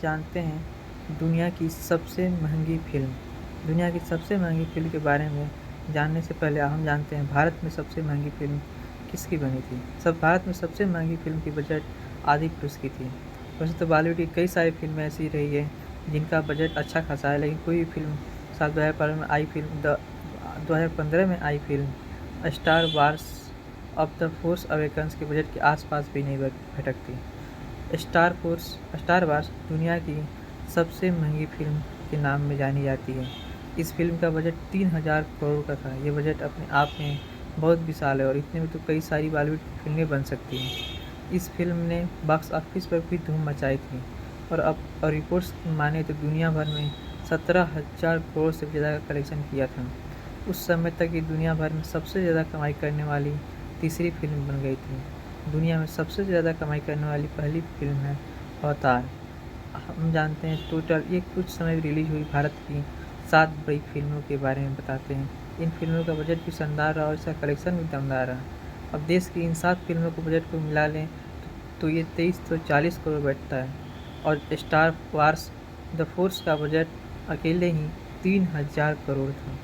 जानते हैं दुनिया की सबसे महंगी फ़िल्म? दुनिया की सबसे महंगी फ़िल्म के बारे में जानने से पहले हम जानते हैं भारत में सबसे महंगी फ़िल्म किसकी बनी थी? भारत में सबसे महंगी फ़िल्म की बजट आदिपुरुष की थी। वैसे तो बॉलीवुड की कई सारी फ़िल्में ऐसी रही है जिनका बजट अच्छा खासा है, लेकिन कोई भी फ़िल्म साल 2015 में आई फ़िल्म 2015 में आई film Star Wars of the Force Awakens के बजट के आसपास भी नहीं भटकती। स्टार वार्स दुनिया की सबसे महंगी फ़िल्म के नाम में जानी जाती है। इस फ़िल्म का बजट 3000 करोड़ का था। ये बजट अपने आप में बहुत विशाल है और इतने में तो कई सारी बॉलीवुड फ़िल्में बन सकती हैं। इस फ़िल्म ने बॉक्स ऑफिस पर भी धूम मचाई थी और रिपोर्ट्स माने तो दुनिया भर में 17,000 करोड़ से ज़्यादा का कलेक्शन किया था। उस समय तक ये दुनिया भर में सबसे ज़्यादा कमाई करने वाली तीसरी फ़िल्म बन गई थी। दुनिया में सबसे ज़्यादा कमाई करने वाली पहली फ़िल्म है अवतार। हम जानते हैं टोटल ये कुछ समय रिलीज हुई भारत की 7 बड़ी फ़िल्मों के बारे में बताते हैं। इन फ़िल्मों का बजट भी शानदार रहा और इसका कलेक्शन भी दमदार रहा। अब देश की इन 7 फ़िल्मों को बजट को मिला लें तो ये 2340 करोड़ बैठता है और स्टार वार्स द फोर्स का बजट अकेले ही 3000 करोड़ था।